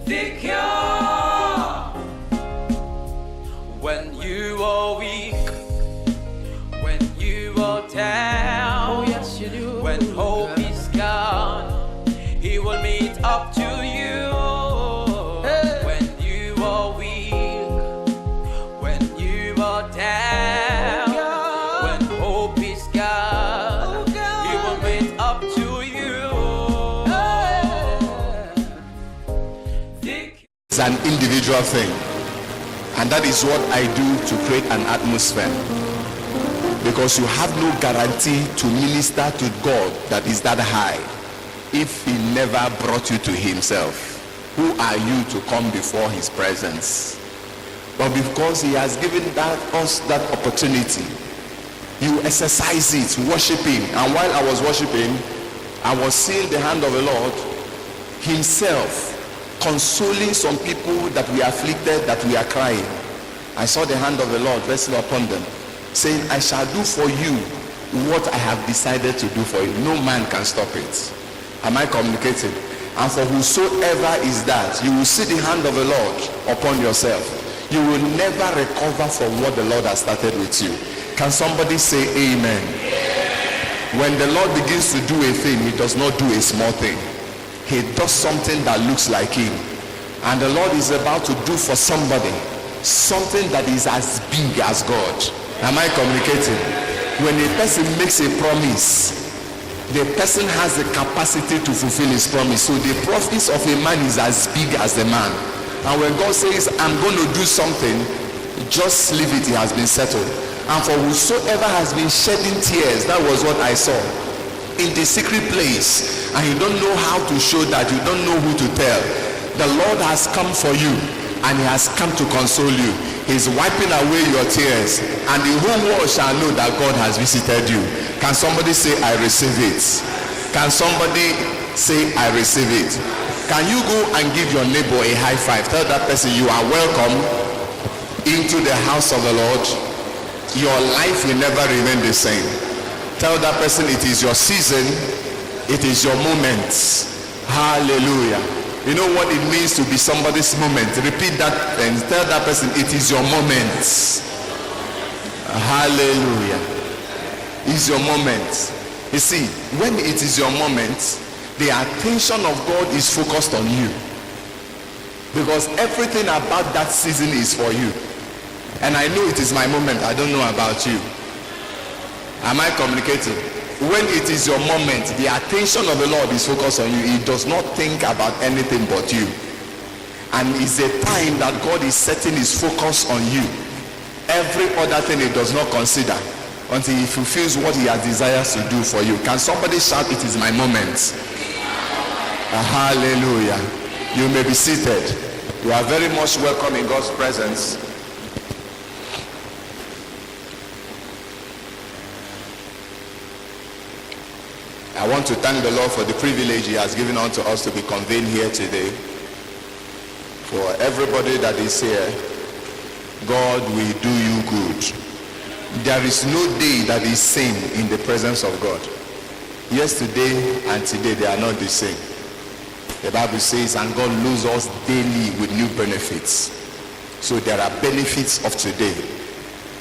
The cure. When you are weak, when you are down, Oh yes, you do. when hope is gone, He will meet up to you. When you are weak, when you are down, when hope is gone, He will meet up to you. It's an individual thing, and that is what I do to create an atmosphere, because you have no guarantee to minister to God that is that high if He never brought you to Himself. Who are you to come before His presence? But because He has given us that opportunity, you exercise it, worshiping. And while I was worshiping, I was seeing the hand of the Lord Himself consoling some people that we are afflicted, that we are crying. I saw the hand of the Lord resting upon them, saying, I shall do for you what I have decided to do for you. No man can stop it. Am I communicating? And for whosoever is that, you will see the hand of the Lord upon yourself. You will never recover from what the Lord has started with you. Can somebody say amen? When the Lord begins to do a thing, He does not do a small thing. He does something that looks like Him. And the Lord is about to do for somebody something that is as big as God. Am I communicating? When a person makes a promise, the person has the capacity to fulfill his promise. So the promise of a man is as big as the man. And when God says, I'm going to do something, just leave it, it has been settled. And for whosoever has been shedding tears, that was what I saw in the secret place, and you don't know how to show that, you don't know who to tell. The Lord has come for you, and He has come to console you. He's wiping away your tears, and the whole world shall know that God has visited you. Can somebody say, I receive it? Can somebody say, I receive it? Can you go and give your neighbor a high five? Tell that person, you are welcome into the house of the Lord. Your life will never remain the same. Tell that person, it is your season, it is your moment. Hallelujah. You know what it means to be somebody's moment? Repeat that and tell that person, it is your moment. Hallelujah. It's your moment. You see, when it is your moment, the attention of God is focused on you, because everything about that season is for you. And I know it is my moment. I don't know about you. Am I communicating? When it is your moment, the attention of the Lord is focused on you. He does not think about anything but you. And it's a time that God is setting His focus on you. Every other thing He does not consider until He fulfills what He has desires to do for you. Can somebody shout, it is my moment? Hallelujah. You may be seated. You are very much welcome in God's presence. I want to thank the Lord for the privilege He has given unto us to be convened here today. For everybody that is here, God will do you good. There is no day that is same in the presence of God. Yesterday and today, they are not the same. The Bible says, and God loads us daily with new benefits. So there are benefits of today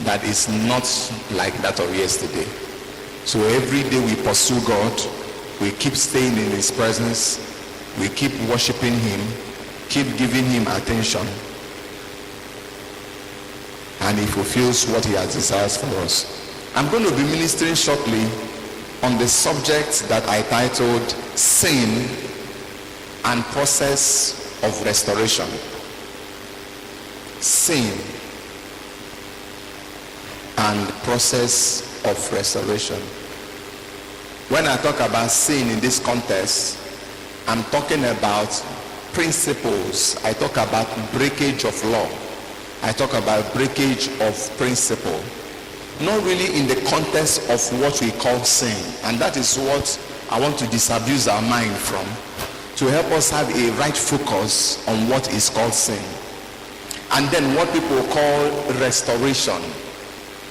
that is not like that of yesterday. So every day we pursue God, we keep staying in His presence, we keep worshiping Him, keep giving Him attention, and He fulfills what He has desires for us. I'm going to be ministering shortly on the subject that I titled Sin and Process of Restoration. Sin and process of restoration. When I talk about sin in this context, I'm talking about principles. I talk about breakage of law. I talk about breakage of principle. Not really in the context of what we call sin. And that is what I want to disabuse our mind from, to help us have a right focus on what is called sin. And then what people call restoration.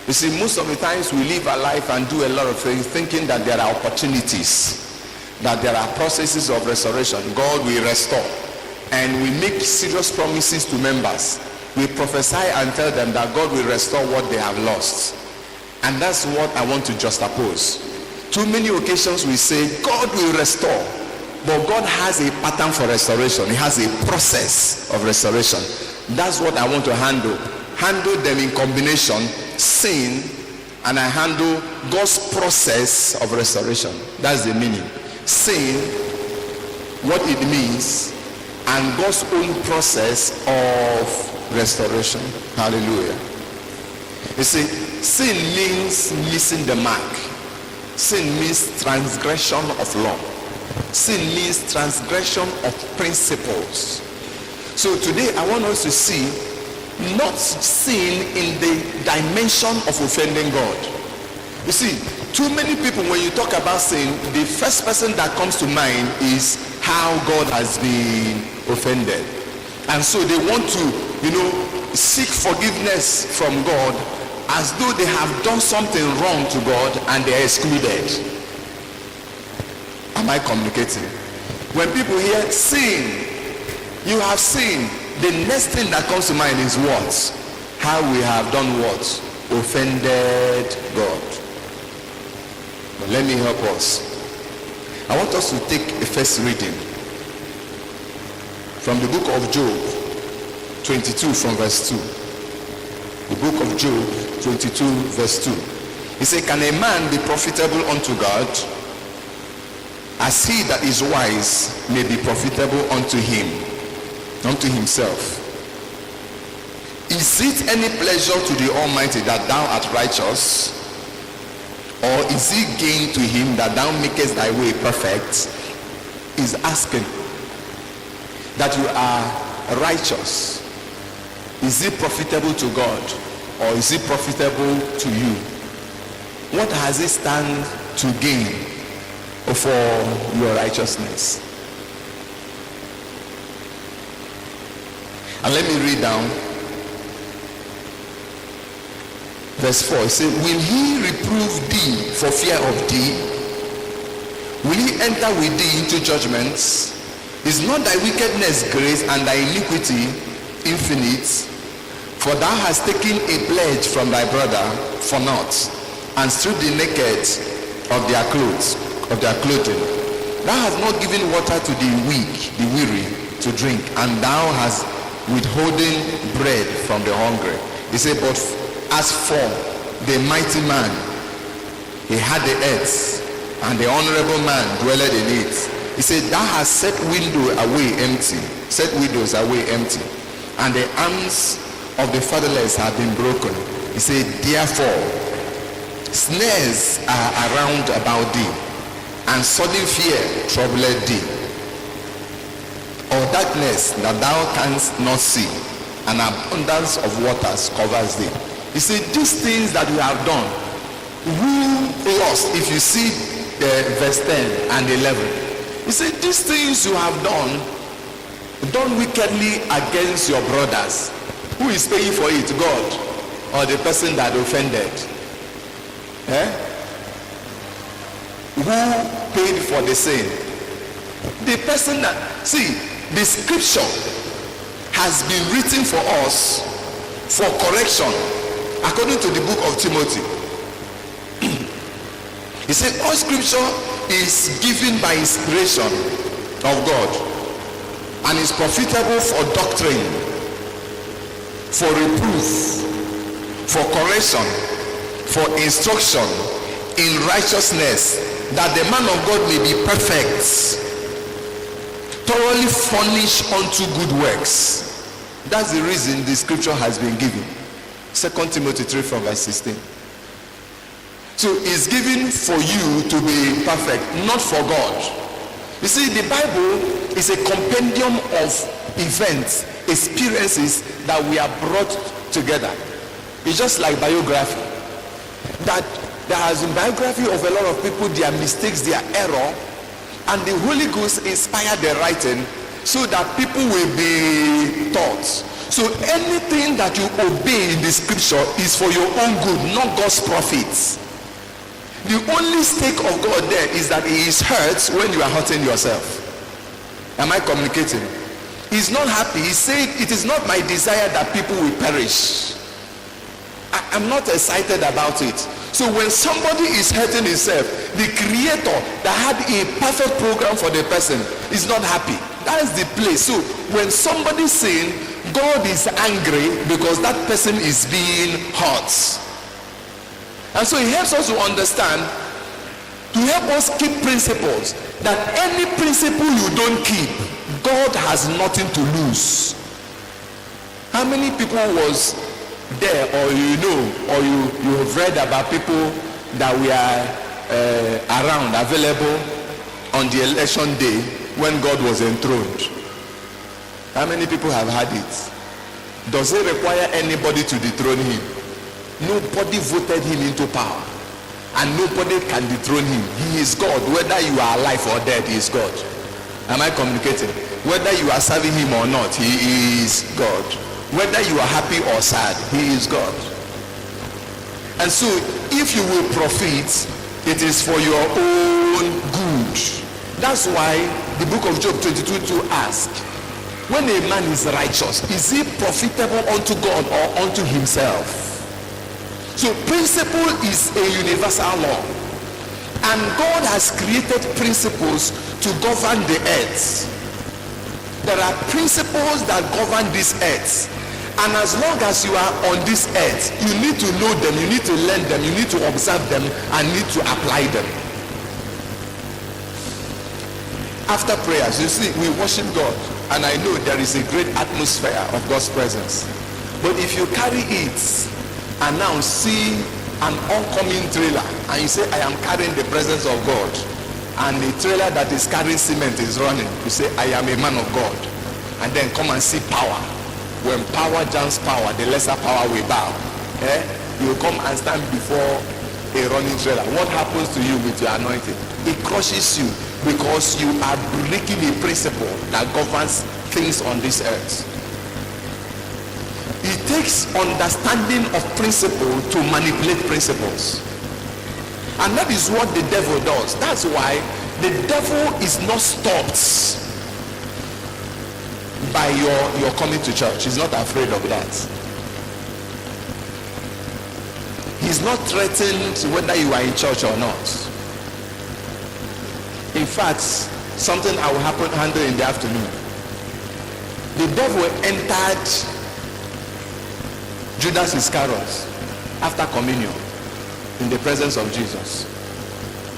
You see, most of the times we live our life and do a lot of things thinking that there are opportunities, that there are processes of restoration. God will restore. And we make serious promises to members. We prophesy and tell them that God will restore what they have lost. And that's what I want to juxtapose. Too many occasions we say God will restore, but God has a pattern for restoration. He has a process of restoration. That's what I want to handle them in combination, sin, and I handle God's process of restoration. That's the meaning. Sin, what it means, and God's own process of restoration. Hallelujah. You see, sin means missing the mark. Sin means transgression of law. Sin means transgression of principles. So today I want us to see not sin in the dimension of offending God. You see, too many people, when you talk about sin, the first person that comes to mind is how God has been offended. And so they want to, seek forgiveness from God as though they have done something wrong to God and they are excluded. Am I communicating? When people hear sin, you have sinned, the next thing that comes to mind is what? How we have done what? Offended God. But let me help us. I want us to take a first reading from the book of Job 22 from verse 2. The book of Job 22 verse 2. He said, can a man be profitable unto God? As he that is wise may be profitable unto him, unto himself. Is it any pleasure to the Almighty that thou art righteous? Or is it gain to him that thou makest thy way perfect? Is asking that you are righteous. Is it profitable to God? Or is it profitable to you? What has it stand to gain for your righteousness? And let me read down verse 4. It says, will he reprove thee for fear of thee? Will he enter with thee into judgments? Is not thy wickedness great and thy iniquity infinite? For thou hast taken a pledge from thy brother for naught, and stripped the naked of their clothes, of their clothing. Thou hast not given water to the weak, the weary, to drink, and thou hast withholding bread from the hungry. He said, but as for the mighty man, he had the earth, and the honorable man dwelleth in it. He said, thou hast set windows away empty, and the arms of the fatherless have been broken. He said, therefore, snares are around about thee, and sudden fear troubleth thee. Or darkness that thou canst not see, and abundance of waters covers thee. He said, these things that we have done, who lost? If you see verse 10 and 11. He said, these things you have done wickedly against your brothers. Who is paying for it? God or the person that offended? Who paid for the sin? The person that, see, the scripture has been written for us for correction according to the book of Timothy. He said all scripture is given by inspiration of God and is profitable for doctrine, for reproof, for correction, for instruction in righteousness, that the man of God may be perfect, thoroughly furnished unto good works. That's the reason the scripture has been given. 2 Timothy 3 from verse 16. So it's given for you to be perfect, not for God. You see, the Bible is a compendium of events, experiences that we are brought together. It's just like biography. That there has been biography of a lot of people, their mistakes, their error, and the Holy Ghost inspired the writing so that people will be taught. So anything that you obey in the scripture is for your own good, not God's profits. The only stake of God there is that he is hurt when you are hurting yourself. Am I communicating? He's not happy. He said, it is not my desire that people will perish. I'm not excited about it. So when somebody is hurting himself, the creator that had a perfect program for the person is not happy. That is the place. So when somebody is saying God is angry because that person is being hurt. And so he helps us to understand, to help us keep principles, that any principle you don't keep, God has nothing to lose. How many people was there, or you know, or you have read about people that were around, available on the election day when God was enthroned? How many people have had it? Does it require anybody to dethrone him? Nobody voted him into power, and nobody can dethrone him. He is God. Whether you are alive or dead, he is God. Am I communicating? Whether you are serving him or not, he is God. Whether you are happy or sad, he is God. And so if you will profit, it is for your own good. That's why the book of Job 22:2 asks, when a man is righteous, is he profitable unto God or unto himself? So principle is a universal law, and God has created principles to govern the earth. There are principles that govern this earth, and as long as you are on this earth, you need to know them, you need to learn them, you need to observe them, and need to apply them. After prayers, you see, we worship God, and I know there is a great atmosphere of God's presence. But if you carry it and now see an oncoming trailer and you say, I am carrying the presence of God, and the trailer that is carrying cement is running, you say, I am a man of God, and then come and see power. When power jumps power, the lesser power will bow. You come and stand before a running trailer. What happens to you with your anointing? It crushes you, because you are breaking a principle that governs things on this earth. It takes understanding of principle to manipulate principles. And that is what the devil does. That's why the devil is not stopped by your coming to church. He's not afraid of that. He's not threatened whether you are in church or not. In fact, something I will handle in the afternoon. The devil entered Judas Iscariot after communion in the presence of Jesus.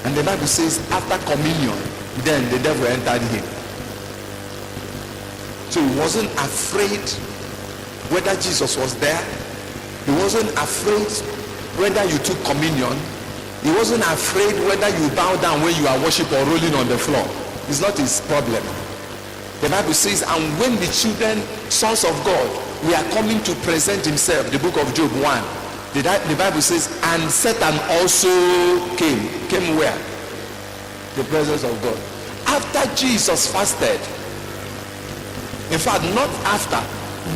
And the Bible says after communion, then the devil entered him. So he wasn't afraid whether Jesus was there. He wasn't afraid whether you took communion. He wasn't afraid whether you bow down when you are worshiping or rolling on the floor. It's not his problem. The Bible says, and when the children, sons of God, we are coming to present himself, the book of Job 1, the Bible says, and Satan also came. Came where? The presence of God. After Jesus fasted, in fact, not after,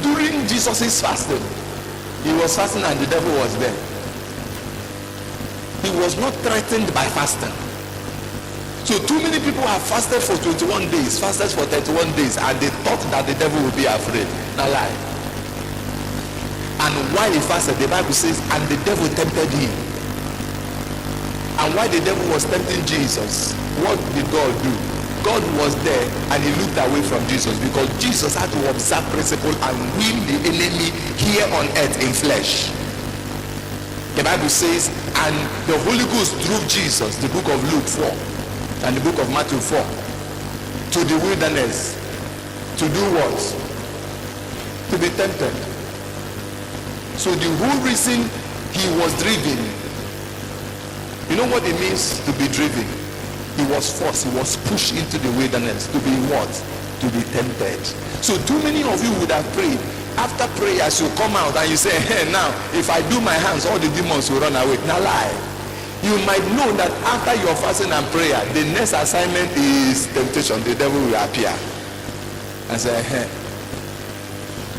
during Jesus' fasting, he was fasting and the devil was there. He was not threatened by fasting. So too many people have fasted for 21 days, fasted for 31 days, and they thought that the devil would be afraid. Not lie. And while he fasted, the Bible says, and the devil tempted him. And while the devil was tempting Jesus, what did God do? God was there and he looked away from Jesus, because Jesus had to observe principle and win the enemy here on earth in flesh. The Bible says, and the Holy Ghost drove Jesus, the book of Luke 4 and the book of Matthew 4, to the wilderness. To do what? To be tempted. So the whole reason he was driven, you know what it means to be driven? He was forced, he was pushed into the wilderness to be what? To be tempted. So too many of you would have prayed. After prayers, you come out and you say, hey, now, if I do my hands, all the demons will run away. Now lie. You might know that after your fasting and prayer, the next assignment is temptation. The devil will appear and say, hey.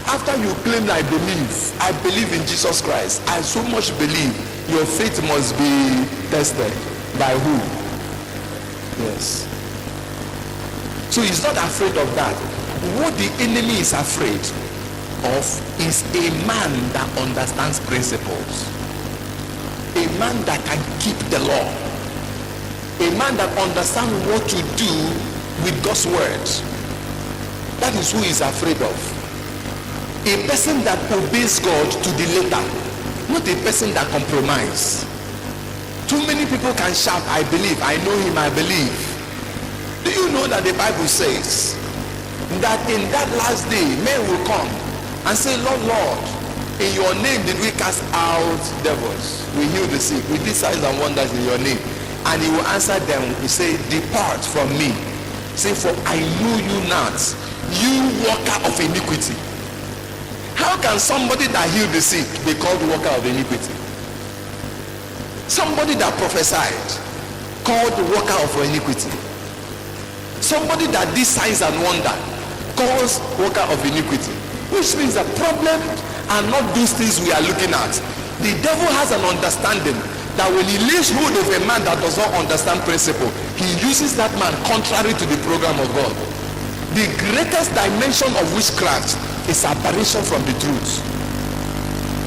After you claim, I believe in Jesus Christ, I so much believe, your faith must be tested. By who? Yes. So he's not afraid of that. What the enemy is afraid of is a man that understands principles. A man that can keep the law. A man that understands what to do with God's word. That is who he's afraid of. A person that obeys God to the letter, not a person that compromises. Too many people can shout, I believe, I know him, I believe. Do you know that the Bible says that in that last day men will come and say, Lord, Lord, in your name did we cast out devils, we heal the sick, we did signs and wonders in your name. And he will answer them, he say, depart from me. Say, for I know you not, you worker of iniquity. How can somebody that healed the sick be called worker of iniquity? Somebody that prophesied called worker of iniquity. Somebody that did signs and wonder calls worker of iniquity. Which means the problem are not those things we are looking at. The devil has an understanding that when he lays hold of a man that does not understand principle, he uses that man contrary to the program of God. The greatest dimension of witchcraft is aberration from the truth,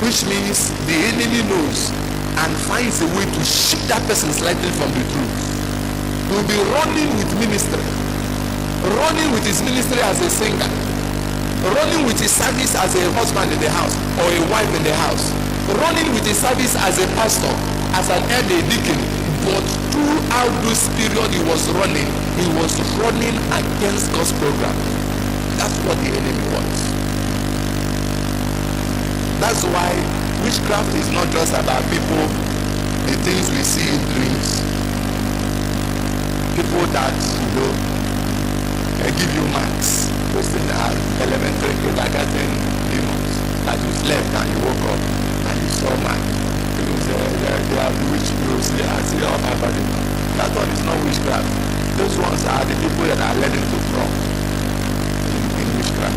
which means the enemy knows and finds a way to shift that person slightly from the truth. He will be running with ministry, running with his ministry as a singer, running with his service as a husband in the house or a wife in the house, running with his service as a pastor, as an elder deacon. But throughout this period he was running against God's program. That's what the enemy wants. That's why witchcraft is not just about people, the things we see in dreams. People that, give you maths, those in elementary kindergarten demons, that you slept and you woke up and you saw math. They are witch groups, they are still on my body. That one is not witchcraft. Those ones are the people that are learning to draw in witchcraft.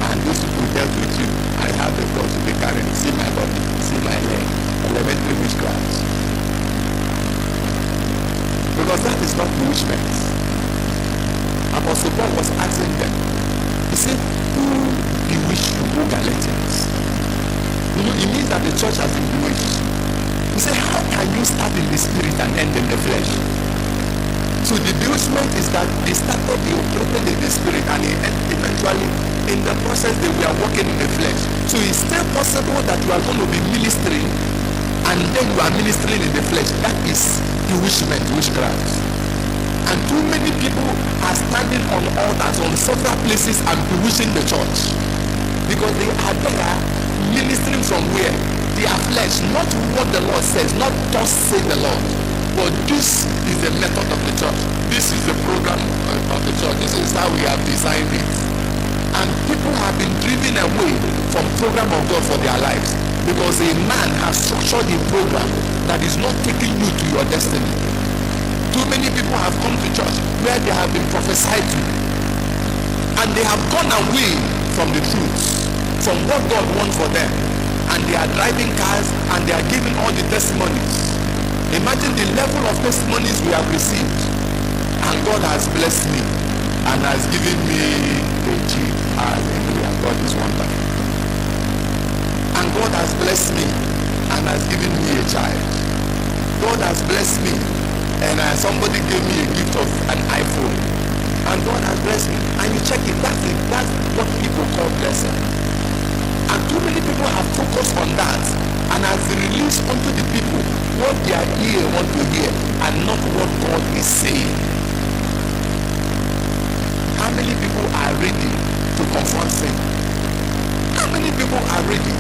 And those people dealt with you. I have the God to be carrying. See my body, see my leg. Elementary witchcraft. Because that is not bewitchment. Apostle Paul was asking them. He said, who bewitched you, who Galatians? It means that the church has been bewitched. He said, how can you start in the spirit and end in the flesh? So the bewitchment is that they started, they operated in the spirit, and eventually in the process they were working in the flesh. So it's still possible that you are going to be ministering and then you are ministering in the flesh. That is bewitchment, witchcraft. And too many people are standing on altars on several places and bewitching the church because they are there ministering from where? Their flesh, not what the Lord says, not thus say the Lord. But this is the method of the church. This is the program of the church. This is how we have designed it. And people have been driven away from program of God for their lives because a man has structured a program that is not taking you to your destiny. Too many people have come to church where they have been prophesied to, and they have gone away from the truth, from what God wants for them, and they are driving cars and they are giving all the testimonies. Imagine the level of testimonies we have received, and God has blessed me and has given me a Jeep. Hallelujah. God is wonderful. And God has blessed me and has given me a child. God has blessed me and somebody gave me a gift of an iPhone, and God has blessed me. And you check it, that's what people call blessing. And too many people have focused on that and has released unto the people what their ear want to hear and not what God is saying. How many people are ready to confront sin? How many people are ready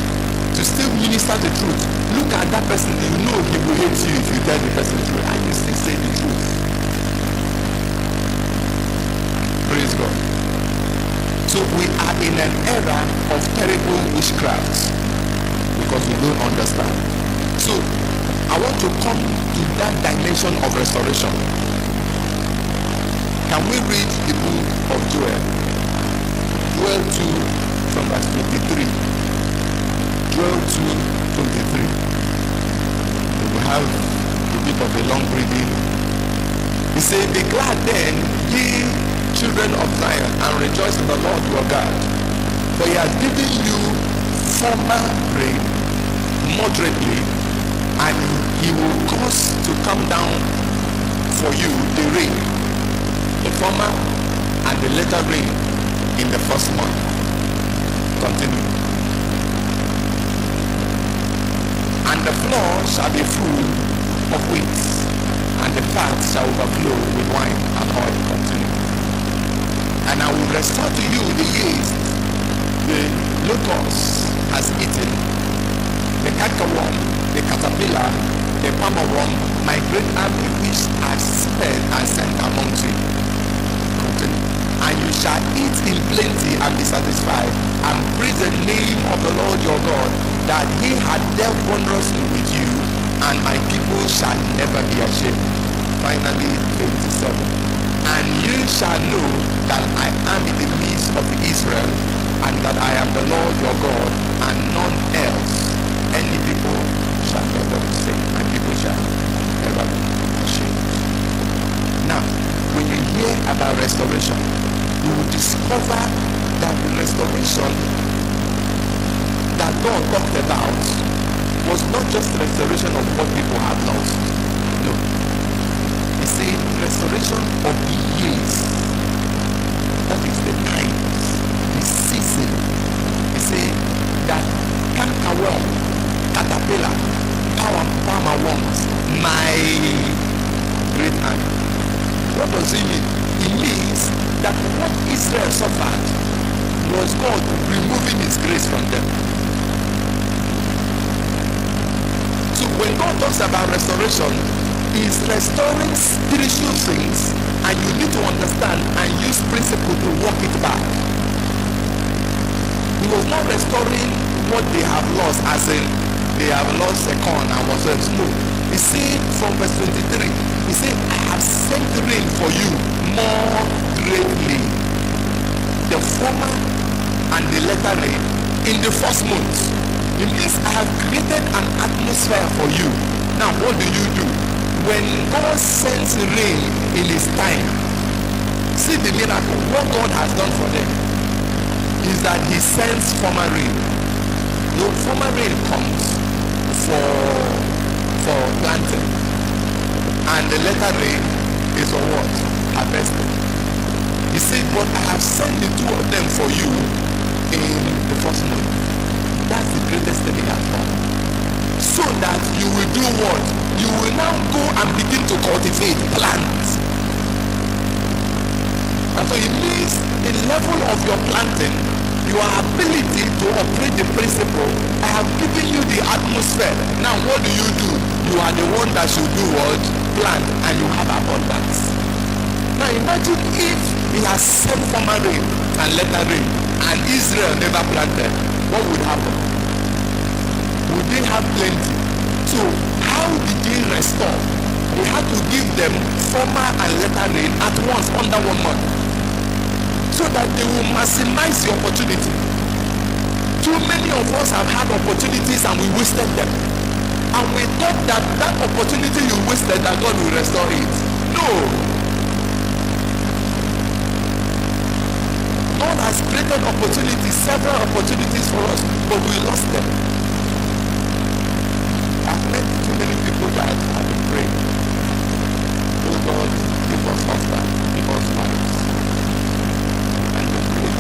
to still minister the truth? Look at that person, you know he will hate you if you tell the person the truth, and you still say the truth. Praise God. So we are in an era of terrible witchcraft because we don't understand. So I want to come to that dimension of restoration. Can we read the book of Joel? Joel 2 from verse 23. Joel 2:23. We have a bit of a long reading. He said, be glad then, ye children of Zion, and rejoice in the Lord your God. For he has given you former rain moderately, and he will cause to come down for you the rain, the former and the latter rain in the first month. Continue. And the floor shall be full of wheat, and the fat shall overflow with wine and oil. Continue. And I will restore to you the years the locust has eaten, the cankerworm, the caterpillar, the palmer worm, my great army which I spared and sent among you. Continue. And you shall eat in plenty and be satisfied, and praise the name of the Lord your God, that he had dealt wondrously with you, and my people shall never be ashamed. Finally, 27. And you shall know that I am in the midst of Israel, and that I am the Lord your God, and none else. Any people shall never be saved, and people shall never be ashamed. Now, when you hear about restoration, you will discover that the restoration that God talked about was not just the restoration of what people have lost. No. He said restoration of the years. That is the times, the season. He said that cankerworm, caterpillar, palmer worms, my great hand. What does it mean? It means that what Israel suffered was God removing his grace from them. So when God talks about restoration, he's restoring spiritual things, and you need to understand and use principle to walk it back. He was not restoring what they have lost, as in they have lost a corn and was no. He said from verse 23, he said, I have sent rain for you more greatly, the former and the latter rain in the first month. It means I have created an atmosphere for you. Now what do? When God sends rain in his time, see the miracle. What God has done for them is that he sends former rain. The former rain comes for planting, and the latter rain is for what? Harvesting. He said, but I have sent the two of them for you in the first month. That's the greatest thing he has done. So that you will do what? You will now go and begin to cultivate plants. And so it means the level of your planting, your ability to operate the principle, I have given you the atmosphere. Now what do? You are the one that should do what? Plant, and you have abundance. Now imagine if he has sent former rain and latter rain, and Israel never planted. What would happen? Would they have plenty? So how did they restore? They had to give them former and latter rain at once under 1 month, so that they will maximize the opportunity. Too many of us have had opportunities and we wasted them, and we thought that that opportunity you wasted, that God will restore it. No. God has created opportunities, several opportunities for us, but we lost them. I've met too many people that have been praying. Oh God, give us husband, give us wives. And they prayed.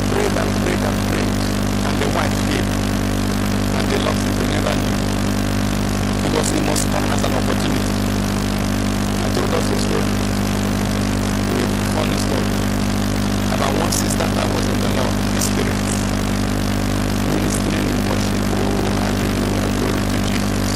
Prayed and prayed and prayed. And the wife came. And they lost it, they never knew. Because it must come as an opportunity. I told us a story. A funny story. About one sister that was in the Lord, the Spirit, ministering in worship. Oh, hallelujah, glory to Jesus.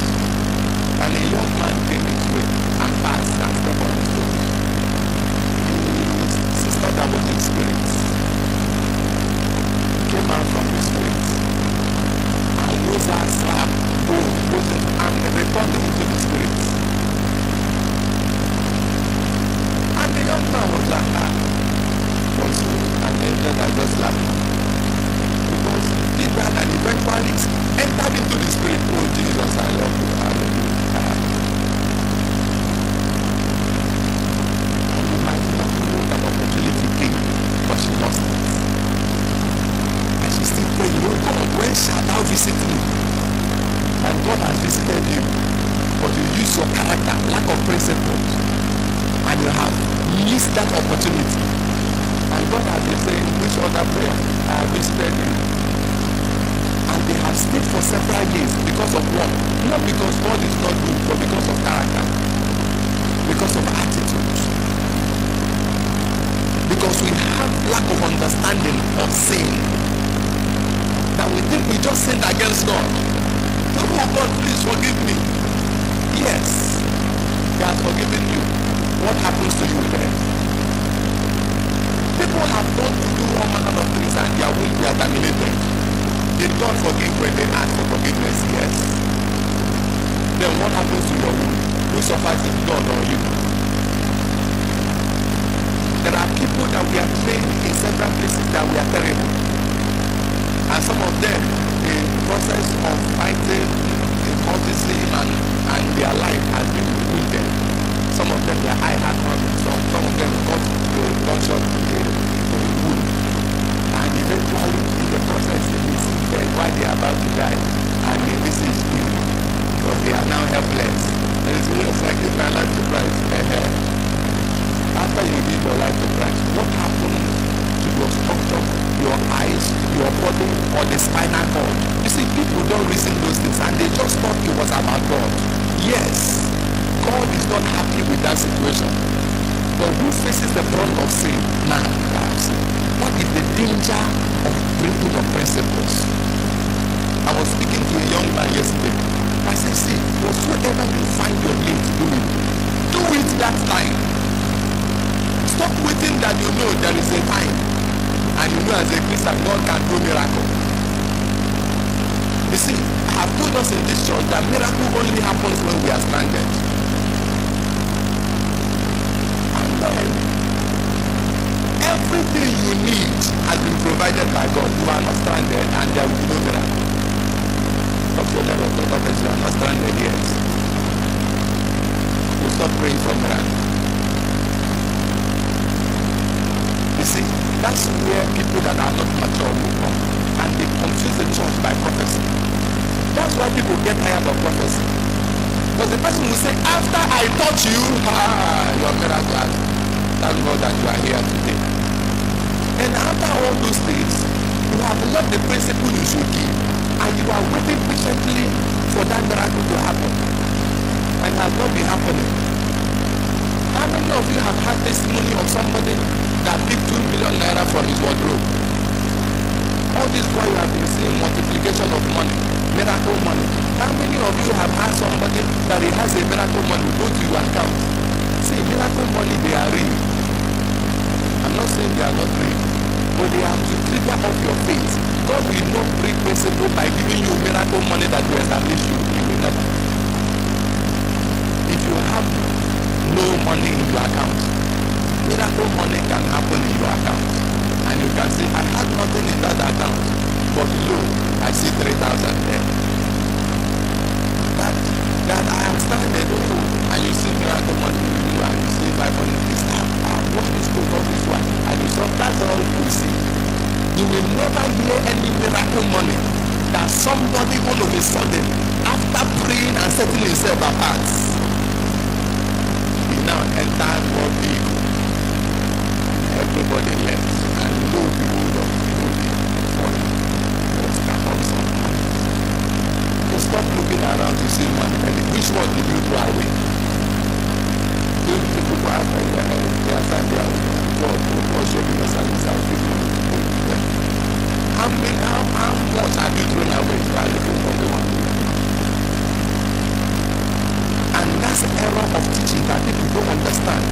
understanding of sin that we think we just sinned against God. Oh God, please forgive me. Yes, He has forgiven you. What happens to you then? People have gone to do all manner of things and their will be terminated. Did God forgive when they ask for forgiveness? Yes. Then what happens to your will? Who suffers it, God or you? There are people that we are trained in several places that we are terrible. And some of them, in the process of fighting cultism and their life has been ruined. Some of them, their eye had not been solved. Some of them got gunshot to the wound. And eventually, in the process, they see dead while they are about to die. And they message you because they are now helpless. And it's almost like it's my life to Christ. After you give your life to Christ, what happened to your structure, your eyes, your body, or the spinal cord? You see, people don't reason those things and they just thought it was about God. Yes, God is not happy with that situation. But who faces the brunt of sin? Man, perhaps. What is the danger of breaking of principles? I was speaking to a young man yesterday. I said, see, whatsoever you find your need to do it that time. Stop waiting that you know there is a time. And you know as a Christian, God can do miracle. You see, I have told us in this church that miracle only happens when we are stranded. And everything you need has been provided by God. You are not stranded and there will be no miracle. Stop your level of prophecy, you are not stranded yet. You stop praying for miracle. You see, that's where people that are not mature will come. And they confuse the church by prophecy. That's why people get tired of prophecy. Because the person will say, after I taught you, your miracle, thank God that you are here today. And after all those things, you have learned the principle you should give. And you are waiting patiently for that miracle to happen. And it has not been happening. How many of you have had testimony of somebody that picked 2 million naira from his wardrobe? All this while you have been seeing multiplication of money, miracle money. How many of you have had somebody that he has a miracle money go to your account? See, miracle money, they are real. I'm not saying they are not real, but they have to trigger off your faith. God will not break principle by giving you miracle money that will establish you. He will never. If you have no money in your account, miracle money can happen in your account. And you can say, I had nothing in that account, but look, I see 3,000 there. That I am standing, and you see miracle money in you, and you see 500 this time. What is going on this one? And you say, that's all you see. You will never hear any miracle money that somebody all of a sudden, after praying and setting himself apart, he now entered one vehicle. Everybody left and no people of so stop looking around to see money. Which one did you throw away? Those people who are they are standing God will show you the service of people. How much have you thrown away? You are looking for the one. And that's the error of teaching that people don't understand.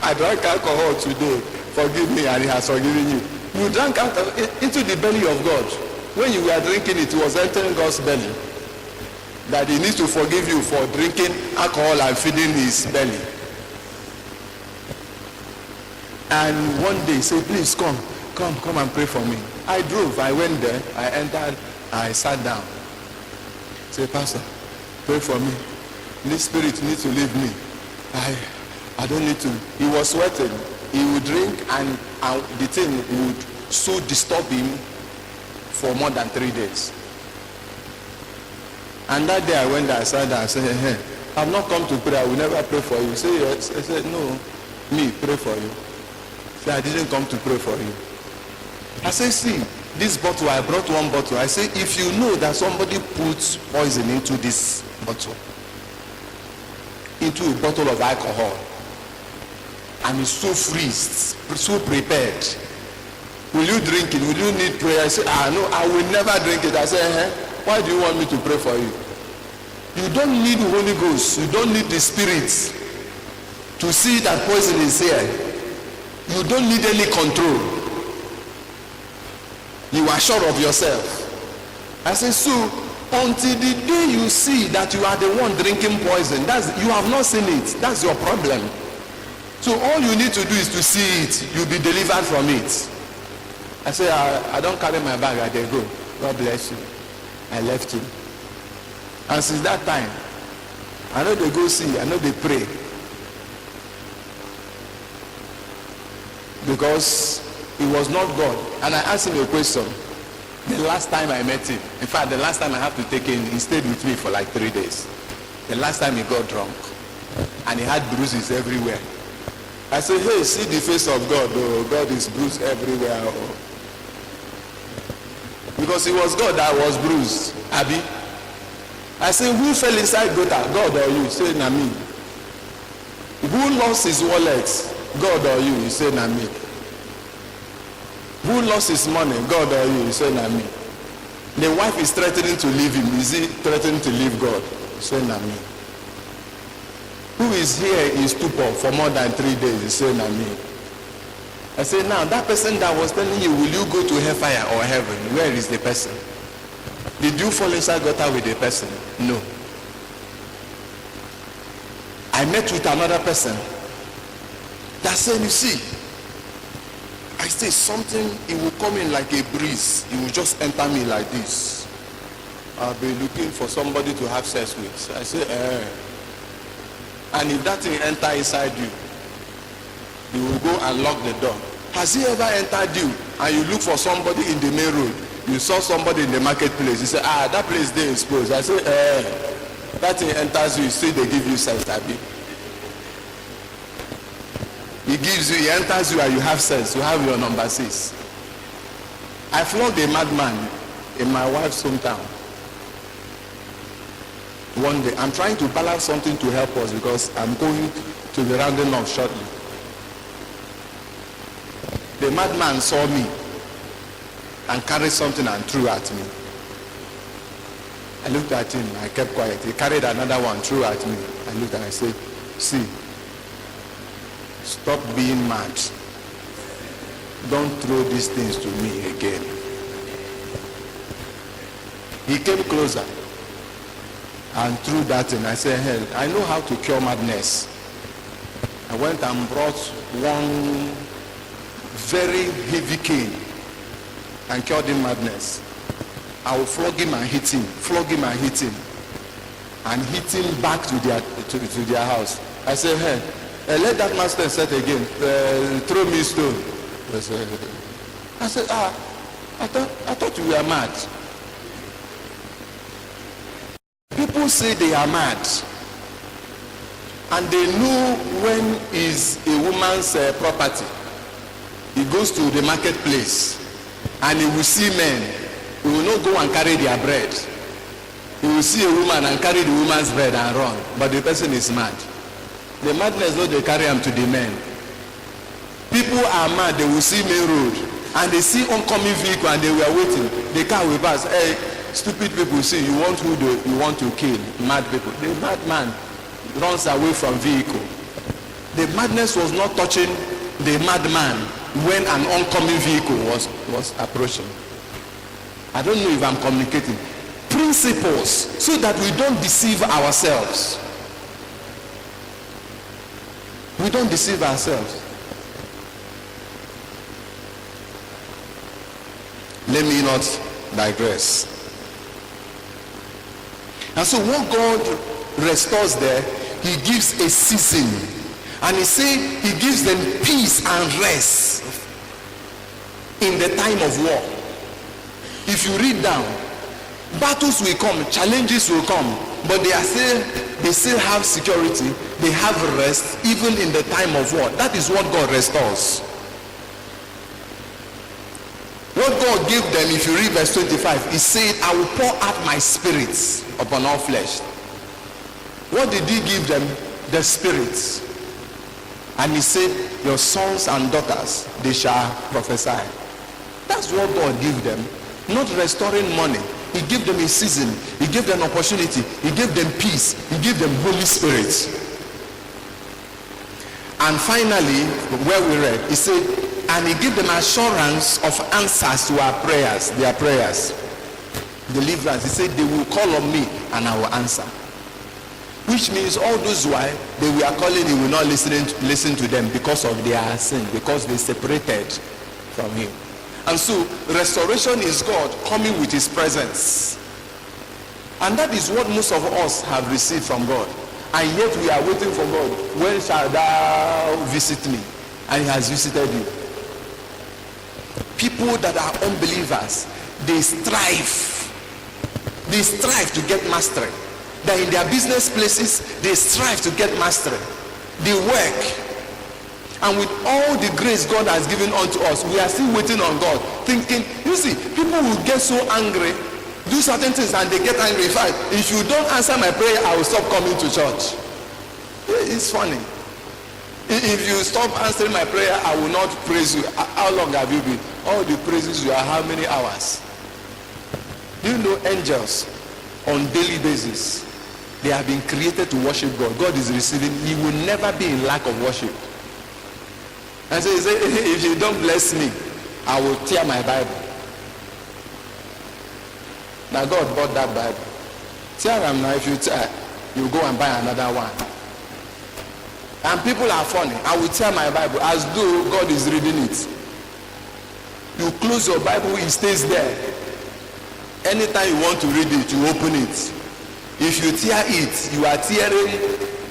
I drank alcohol today. Forgive me, and he has forgiven you. You drank alcohol into the belly of God. When you were drinking it, was entering God's belly. That he needs to forgive you for drinking alcohol and feeding his belly. And one day he said, please come and pray for me. I drove, I went there, I entered, I sat down. Say, Pastor, pray for me. This spirit needs to leave me. I don't need to. He was sweating. He would drink and the thing would so disturb him for more than 3 days. And that day I went there, I sat down, I said, hey, I've not come to pray, I will never pray for you. He said, yes. I said, no, me, pray for you. He said, I didn't come to pray for you. I said, see, this bottle, I brought one bottle. I said, if you know that somebody puts poison into this bottle, into a bottle of alcohol, and it's so freezed, so prepared, will you drink it? Will you need prayer? I said, no, I will never drink it. I said, why do you want me to pray for you? You don't need the Holy Ghost. You don't need the Spirit to see that poison is here. You don't need any control. You are sure of yourself. I say, so until the day you see that you are the one drinking poison, you have not seen it. That's your problem. So all you need to do is to see it. You'll be delivered from it. I say, I don't carry my bag. I dey go. God bless you. I left him. And since that time, I know they go see, I know they pray. Because he was not God. And I asked him a question. The last time I met him, in fact, the last time I have to take him, he stayed with me for like 3 days. The last time he got drunk. And he had bruises everywhere. I said, hey, see the face of God. Oh, God is bruised everywhere. Oh. Because it was God that was bruised. Abi. I said, who fell inside gutter? God or you? He said, na me. Who lost his wallet? God or you? He said, na me. Who lost his money? God or you? He said, na me. The wife is threatening to leave him. Is he threatening to leave God? He said, na me. Who is here in stupor for more than 3 days? He said, na me. I said, now that person that was telling you, will you go to hellfire or heaven? Where is the person? Did you fall inside gutter with the person? No. I met with another person that said, you see, I say something, it will come in like a breeze. It will just enter me like this. I'll be looking for somebody to have sex with. I say, And if that thing enter inside you, you will go and lock the door. Has he ever entered you and you look for somebody in the main road? You saw somebody in the marketplace. You say, that place they exposed. I say, that thing enters you, say they give you sex, Abi. He gives you, he enters you and you have sex. You have your number 6. I flogged a madman in my wife's hometown. One day, I'm trying to balance something to help us because I'm going to the rounding off shortly. The madman saw me and carried something and threw at me. I looked at him, I kept quiet. He carried another one, threw at me. I looked and I said, see, stop being mad. Don't throw these things to me again. He came closer and threw that thing. I said, hey, I know how to cure madness. I went and brought one very heavy cane and cured him madness. I will flog him and hit him, and hit him back to their house. I said, hey, let that man stand set again. Throw me stone. I said, I thought you were mad. People say they are mad, and they know when is a woman's property. He goes to the marketplace and he will see men. He will not go and carry their bread. He will see a woman and carry the woman's bread and run. But the person is mad. The madness, though, they carry them to the men. People are mad. They will see main road and they see oncoming vehicle and they were waiting. The car will pass. Hey, stupid people, see, you want who you want to kill? Mad people. The madman runs away from vehicle. The madness was not touching the madman when an oncoming vehicle was approaching. I don't know if I'm communicating. Principles, so that we don't deceive ourselves. We don't deceive ourselves. Let me not digress. And so what God restores there, he gives a season. And he said he gives them peace and rest in the time of war. If you read down, battles will come, challenges will come, but they still have security, they have rest even in the time of war. That is what God restores. What God gave them, if you read verse 25, he said, I will pour out my spirits upon all flesh. What did he give them? The spirits. And he said, your sons and daughters, they shall prophesy. That's what God gave them. Not restoring money. He gave them a season. He gave them opportunity. He gave them peace. He gave them Holy Spirit. And finally, where we read, he said, and he gave them assurance of answers to our prayers, their prayers. Deliverance. He said, they will call on me and I will answer. Which means all those while they were calling, he will not listen to them because of their sin, because they separated from him. And so restoration is God coming with his presence. And that is what most of us have received from God. And yet we are waiting for God. When shall thou visit me? And he has visited you. People that are unbelievers, they strive. They strive to get mastery. That in their business places, they strive to get mastery. They work. And with all the grace God has given unto us, we are still waiting on God, thinking, you see, people will get so angry, do certain things and they get angry. In fact, if you don't answer my prayer, I will stop coming to church. It's funny. If you stop answering my prayer, I will not praise you. How long have you been? All the praises you are, how many hours? Do you know angels on daily basis? They have been created to worship God. God is receiving. He will never be in lack of worship. And so he said, if you don't bless me, I will tear my Bible. Now God bought that Bible. Tear them now. If you tear, you go and buy another one. And people are funny. I will tear my Bible as though God is reading it. You close your Bible, it stays there. Anytime you want to read it, you open it. If you tear it, you are tearing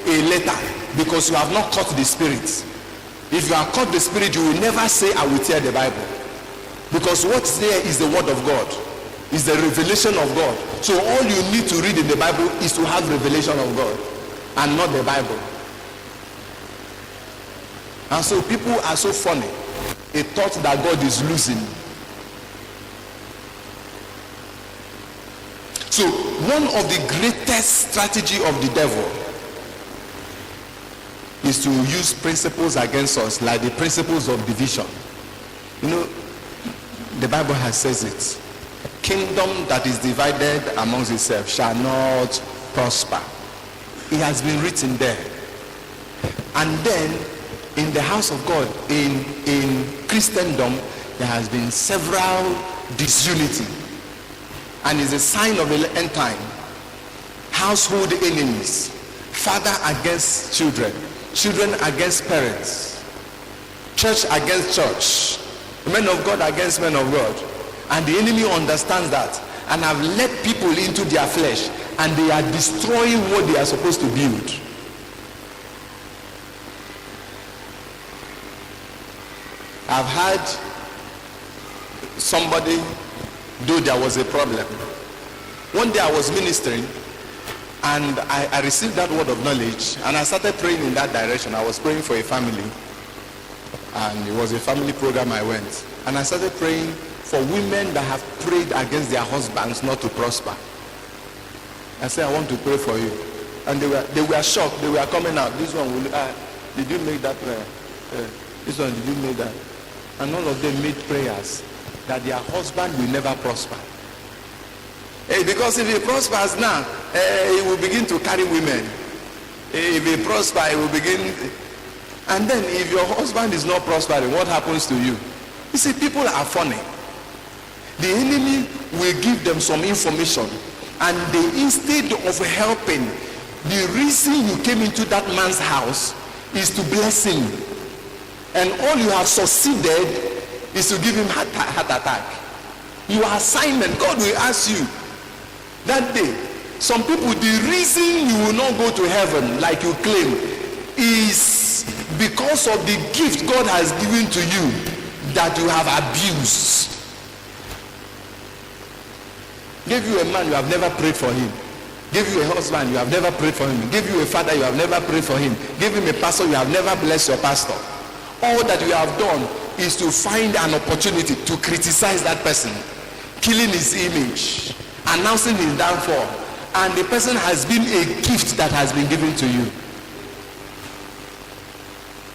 a letter because you have not caught the spirit. If you have caught the spirit, you will never say, I will tear the Bible. Because what's there is the word of God. Is the revelation of God. So all you need to read in the Bible is to have revelation of God and not the Bible. And so people are so funny. They thought that God is losing. So one of the greatest strategy of the devil is to use principles against us, like the principles of division. You know, the Bible has says it. Kingdom that is divided amongst itself shall not prosper. It has been written there. And then in the house of God, in Christendom, there has been several disunity. And it's a sign of the end time. Household enemies. Father against children. Children against parents. Church against church. Men of God against men of God. And the enemy understands that and have led people into their flesh, and they are destroying what they are supposed to build. I've had somebody, though there was a problem. One day I was ministering and I received that word of knowledge and I started praying in that direction. I was praying for a family and it was a family program I went. And I started praying for women that have prayed against their husbands not to prosper. I said, I want to pray for you. And they were shocked. They were coming out. This one, did you make that prayer? This one, did you make that? And all of them made prayers that their husband will never prosper. Because if he prospers now, he will begin to carry women. If he prospers, he will begin. And then if your husband is not prospering, what happens to you? You see, people are funny. The enemy will give them some information, and they, instead of helping, the reason you came into that man's house is to bless him. And all you have succeeded is to give him heart attack. Your assignment, God will ask you that day. Some people, the reason you will not go to heaven like you claim is because of the gift God has given to you that you have abused. Give you a man, you have never prayed for him. Give you a husband, you have never prayed for him. Give you a father, you have never prayed for him. Give him a pastor, you have never blessed your pastor. All that you have done is to find an opportunity to criticize that person, killing his image, announcing his downfall. And the person has been a gift that has been given to you.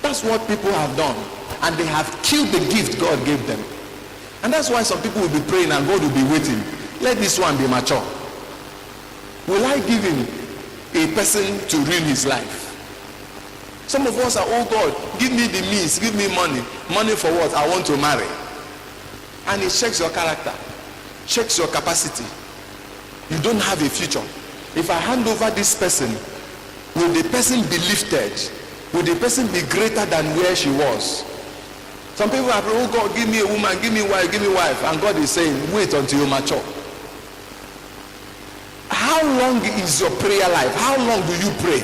That's what people have done. And they have killed the gift God gave them. And that's why some people will be praying and God will be waiting. Let this one be mature. Will I give him a person to ruin his life? Some of us are, oh God, give me the means, give me money. Money for what? I want to marry. And it checks your character, checks your capacity. You don't have a future. If I hand over this person, will the person be lifted? Will the person be greater than where she was? Some people are, oh God, give me a woman, give me a wife, give me a wife. And God is saying, wait until you mature. How long is your prayer life? How long do you pray?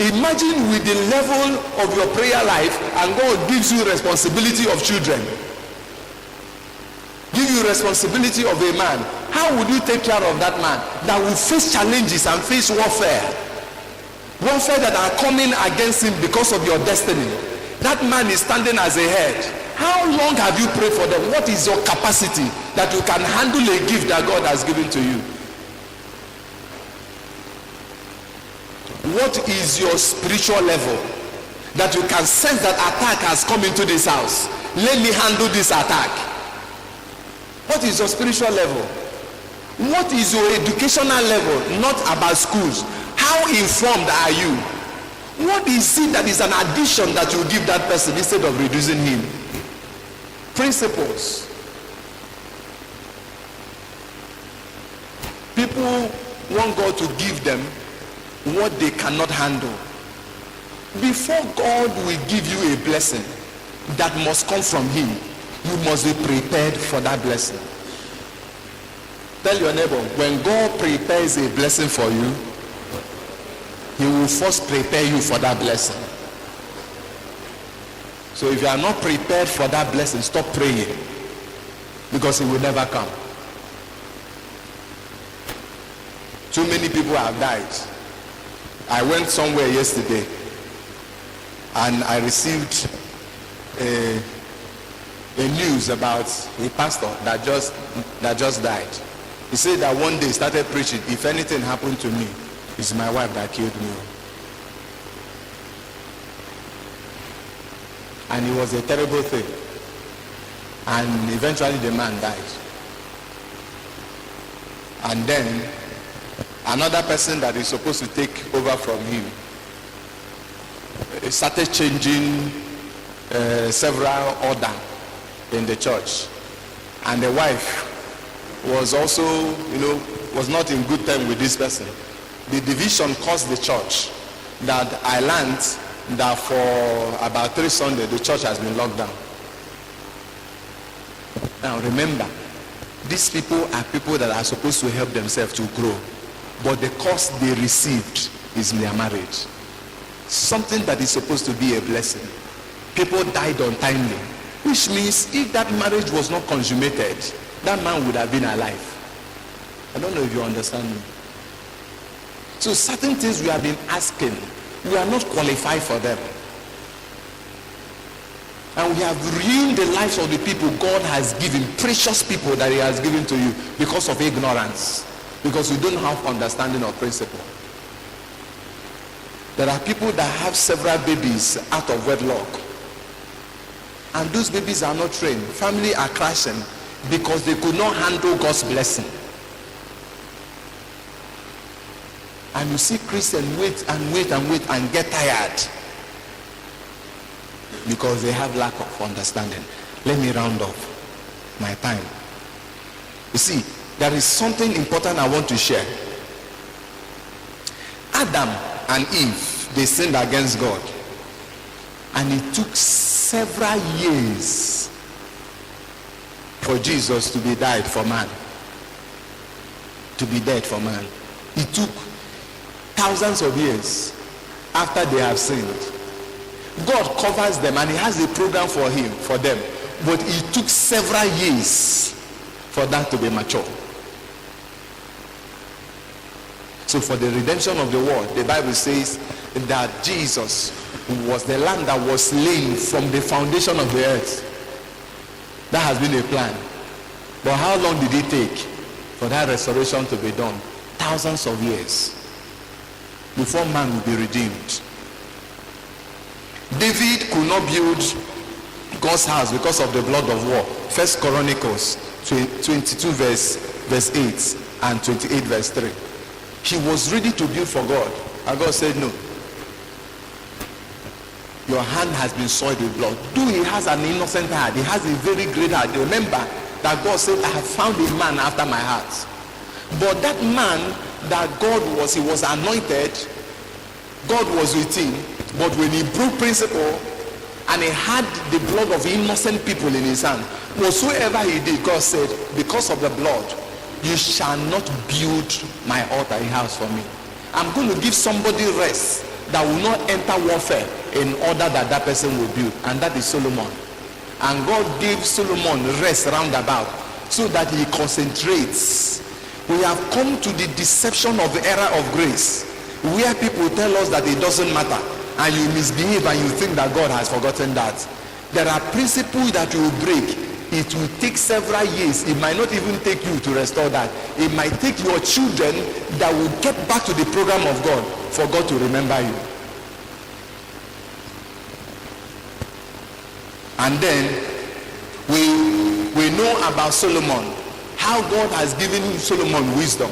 Imagine with the level of your prayer life, and God gives you responsibility of children. Give you responsibility of a man. How would you take care of that man that will face challenges and face warfare? Warfare that are coming against him because of your destiny. That man is standing as a head. How long have you prayed for them? What is your capacity that you can handle a gift that God has given to you? What is your spiritual level that you can sense that attack has come into this house? Let me handle this attack. What is your spiritual level? What is your educational level? Not about schools. How informed are you? What is it that is an addition that you give that person instead of reducing him? Principles. People want God to give them what they cannot handle. Before God will give you a blessing that must come from him, you must be prepared for that blessing. Tell your neighbor, when God prepares a blessing for you, he will first prepare you for that blessing. So if you are not prepared for that blessing, stop praying, because it will never come. Too many people have died. I went somewhere yesterday and I received a news about a pastor that just died. He said that one day he started preaching, if anything happened to me, it's my wife that killed me. And it was a terrible thing. And eventually the man died. And then another person that is supposed to take over from him started changing several order in the church. And the wife was also, was not in good time with this person. The division caused the church that I learned that for about 3 Sundays the church has been locked down. Now remember, these people are people that are supposed to help themselves to grow, but the cost they received is their marriage. Something that is supposed to be a blessing. People died untimely, which means if that marriage was not consummated, that man would have been alive. I don't know if you understand me. So certain things we have been asking, we are not qualified for them. And we have ruined the lives of the people God has given, precious people that he has given to you, because of ignorance, because you don't have understanding of principle. There are people that have several babies out of wedlock, and those babies are not trained. Family are crashing because they could not handle God's blessing. And you see Christians wait and wait and wait and get tired. because they have lack of understanding. Let me round off my time. You see, there is something important I want to share. Adam and Eve, they sinned against God. And it took several years for Jesus to be died for man. To be dead for man. It took thousands of years after they have sinned. God covers them and he has a program for them. But it took several years for that to be mature. So for the redemption of the world, the Bible says that Jesus was the lamb that was slain from the foundation of the earth. That has been a plan. But how long did it take for that restoration to be done? Thousands of years before man will be redeemed. David could not build God's house because of the blood of war. 1 Chronicles 22 verse 8 and 28 verse 3. He was ready to build for God, and God said no. Your hand has been soiled with blood. Though he has an innocent heart, he has a very great heart. Remember that God said, I have found a man after my heart. But that man that he was anointed, God was with him. But when he broke principle and he had the blood of innocent people in his hand, whatsoever he did, God said, because of the blood, you shall not build my altar, a house for me. I'm going to give somebody rest that will not enter warfare in order that person will build. And that is Solomon. And God gave Solomon rest roundabout so that he concentrates. We have come to the deception of the era of grace, where people tell us that it doesn't matter, and you misbehave and you think that God has forgotten that. There are principles that you will break. It will take several years. It might not even take you to restore that. It might take your children that will get back to the program of God for God to remember you. And then we know about Solomon, how God has given Solomon wisdom.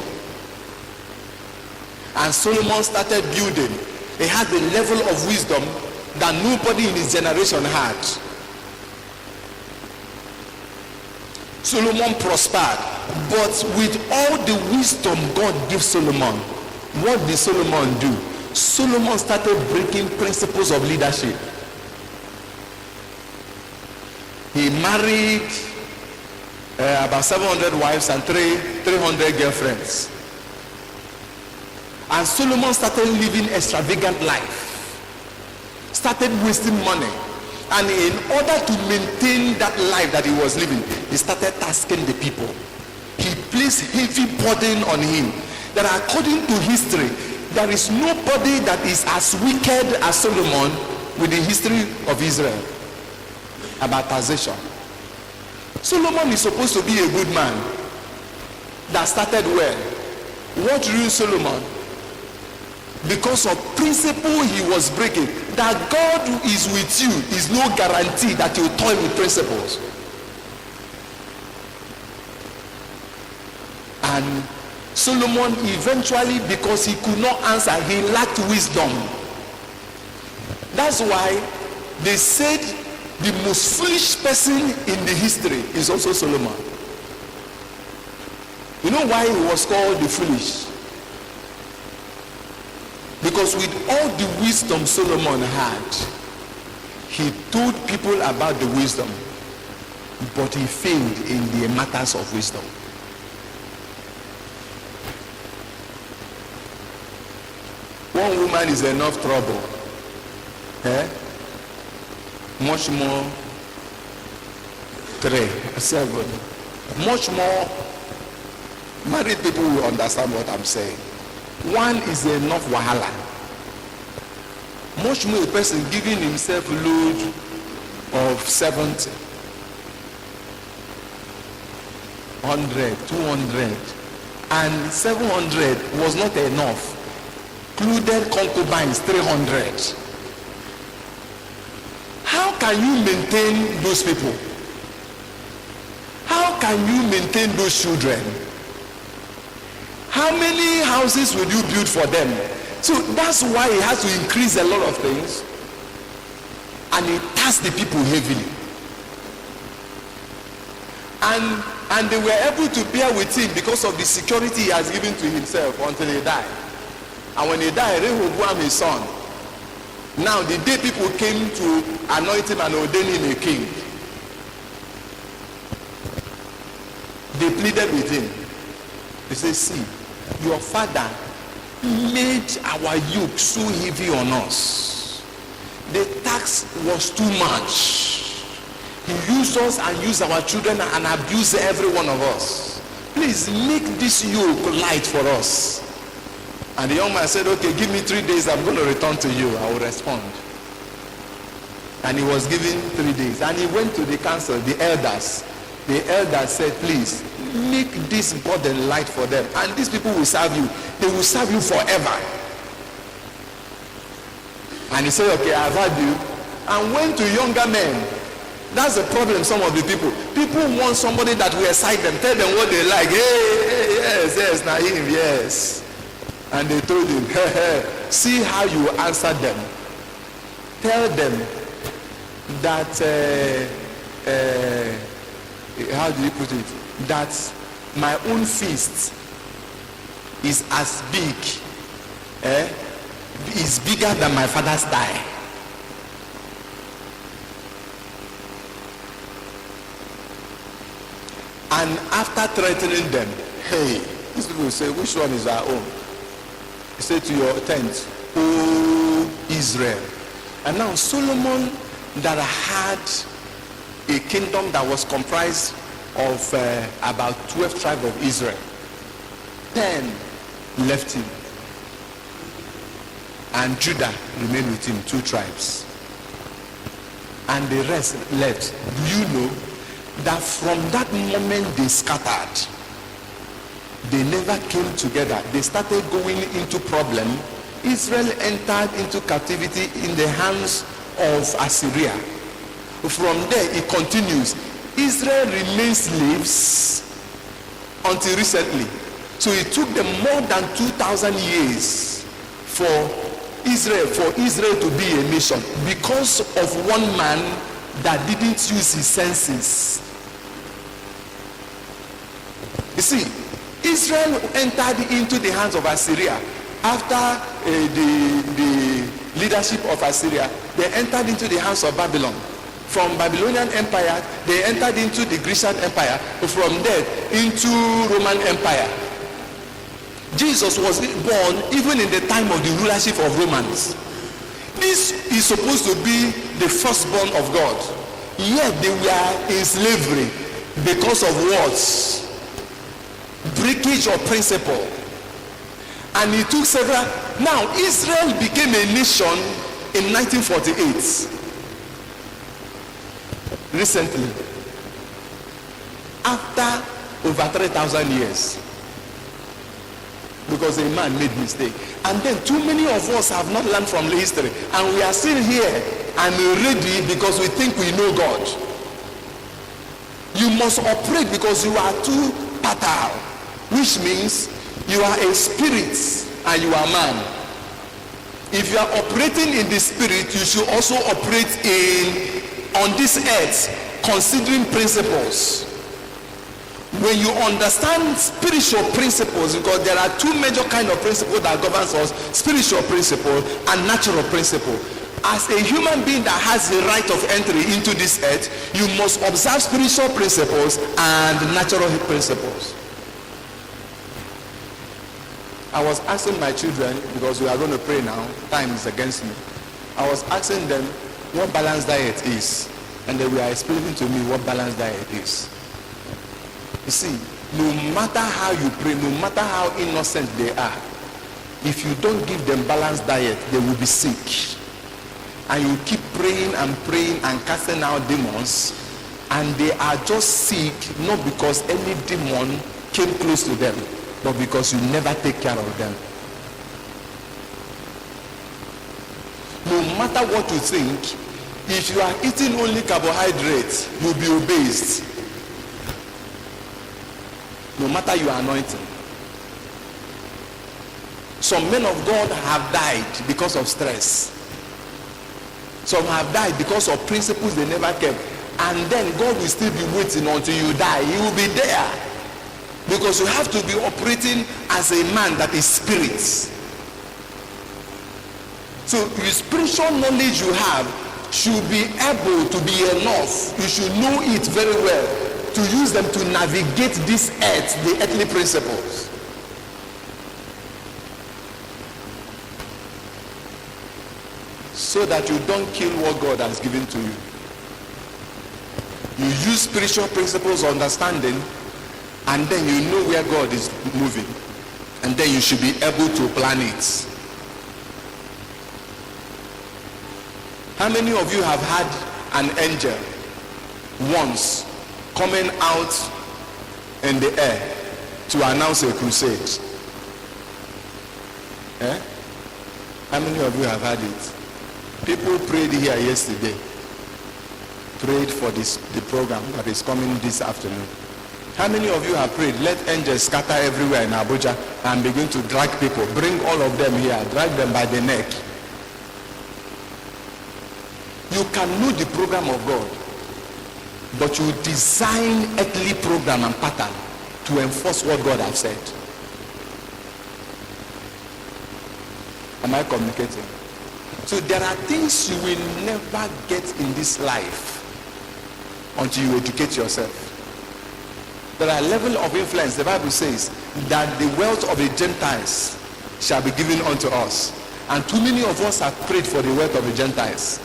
And Solomon started building. He had a level of wisdom that nobody in his generation had. Solomon prospered, but with all the wisdom God gave Solomon, what did Solomon do? Solomon started breaking principles of leadership. He married about 700 wives and 300 girlfriends. And Solomon started living extravagant life, started wasting money. And in order to maintain that life that he was living, he started tasking the people. He placed heavy burden on him. That according to history, there is nobody that is as wicked as Solomon with the history of Israel about taxation. Solomon is supposed to be a good man that started well. What ruined Solomon? Because of principle he was breaking. That God is with you is no guarantee that you toil with principles. And Solomon eventually, because he could not answer, he lacked wisdom. That's why they said the most foolish person in the history is also Solomon. You know why he was called the foolish? Because with all the wisdom Solomon had, he told people about the wisdom, but he failed in the matters of wisdom. One woman is enough trouble. Much more 3, 7. Much more married people will understand what I'm saying. One is enough wahala. Much more a person giving himself load of 70, 100, 200, and 700 was not enough. Included concubines 300. How can you maintain those people? How can you maintain those children? How many houses will you build for them? So that's why he has to increase a lot of things. And he taxed the people heavily. And they were able to bear with him because of the security he has given to himself until he died. And when he died, Rehoboam his son. Now the day people came to anoint him and ordain him a king, they pleaded with him. They said, see, your father made our yoke so heavy on us. The tax was too much. He used us and used our children and abused every one of us. Please make this yoke light for us. And the young man said, okay, give me 3 days, I'm going to return to you. I will respond. And he was given 3 days. And he went to the council, the elders. The elders said, please, make this burden light for them. And these people will serve you. They will serve you forever. And he said, okay, I've heard you. And went to younger men. That's the problem, some of the people. People want somebody that will excite them, tell them what they like. Hey, yes, Naim, yes. And they told him, see how you answer them. Tell them that, how do you put it? That my own fist is as big, is bigger than my father's thigh. And after threatening them, hey, these people will say, which one is our own? He said, to your tent, O Israel. And now Solomon, that had a kingdom that was comprised of about 12 tribes of Israel, 10 left him. And Judah remained with him, 2 tribes. And the rest left. Do you know that from that moment they scattered? They never came together. They started going into problem. Israel entered into captivity in the hands of Assyria. From there it continues. Israel remains slaves until recently. So it took them more than 2,000 years for Israel to be a nation because of one man that didn't use his senses. You see, Israel entered into the hands of Assyria after the leadership of Assyria. They entered into the hands of Babylon. From Babylonian Empire, they entered into the Grecian Empire. From there, into Roman Empire. Jesus was born even in the time of the rulership of Romans. This is supposed to be the firstborn of God. Yet they were in slavery because of what? Breakage of principle. And it took several. Now Israel became a nation in 1948. Recently, after over 3,000 years, because a man made mistake. And then too many of us have not learned from the history, and we are still here and ready because we think we know God. You must operate because you are too patal, which means you are a spirit and you are man. If you are operating in the spirit, you should also operate on this earth, considering principles. When you understand spiritual principles, because there are two major kinds of principles that governs us: spiritual principle and natural principle. As a human being that has the right of entry into this earth, you must observe spiritual principles and natural principles. I was asking my children, because we are going to pray now, time is against me. I was asking them what balanced diet is, and they were explaining to me what balanced diet is. You see, no matter how you pray, no matter how innocent they are, if you don't give them balanced diet, they will be sick. And you keep praying and casting out demons, and they are just sick, not because any demon came close to them, but because you never take care of them. No matter what you think, if you are eating only carbohydrates, you'll be obese. No matter your anointing. Some men of God have died because of stress. Some have died because of principles they never kept. And then God will still be waiting until you die. He will be there. Because you have to be operating as a man that is spirit. So the spiritual knowledge you have should be able to be enough. You should know it very well to use them to navigate this earth, the earthly principles. So that you don't kill what God has given to you. You use spiritual principles of understanding, and then you know where God is moving, and then you should be able to plan it. How many of you have had an angel once coming out in the air to announce a crusade? How many of you have had it? People prayed here yesterday, prayed for the program that is coming this afternoon. How many of you have prayed, let angels scatter everywhere in Abuja and begin to drag people, bring all of them here, drag them by the neck? You can know the program of God, but you design earthly program and pattern to enforce what God has said. Am I communicating? So there are things you will never get in this life until you educate yourself. There are levels of influence. The Bible says that the wealth of the Gentiles shall be given unto us. And too many of us have prayed for the wealth of the Gentiles.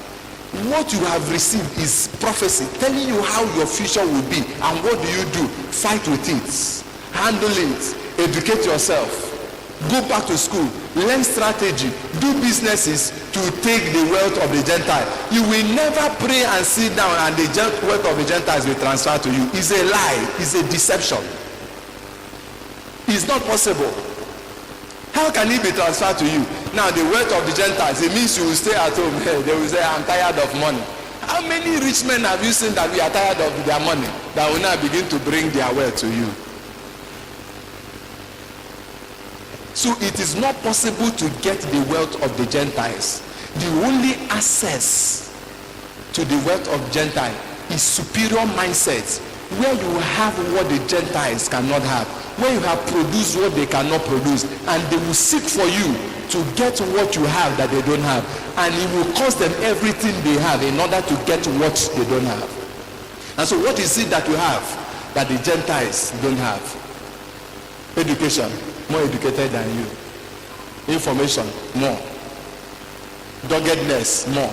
What you have received is prophecy telling you how your future will be. And what do? Fight with it. Handle it. Educate yourself. Go back to school. Learn strategy. Do businesses to take the wealth of the Gentile. You will never pray and sit down and the wealth of the Gentiles will transfer to you. It's a lie. It's a deception. It's not possible. How can it be transferred to you? Now the wealth of the Gentiles, it means you will stay at home. They will say, I'm tired of money. How many rich men have you seen that we are tired of their money, that will now begin to bring their wealth to you? So it is not possible to get the wealth of the Gentiles. The only access to the wealth of Gentile is superior mindset, where you have what the Gentiles cannot have, where you have produced what they cannot produce, and they will seek for you to get what you have that they don't have, and it will cost them everything they have in order to get what they don't have. And so what is it that you have that the Gentiles don't have? Education, more educated than you. Information, more. Doggedness, more.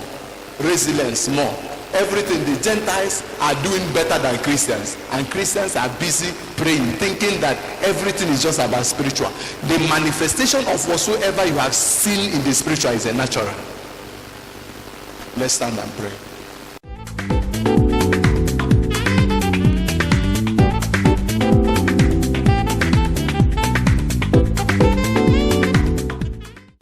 Resilience, more. Everything, the Gentiles are doing better than Christians, and Christians are busy praying, thinking that everything is just about spiritual. The manifestation of whatsoever you have seen in the spiritual is a natural. Let's stand and pray.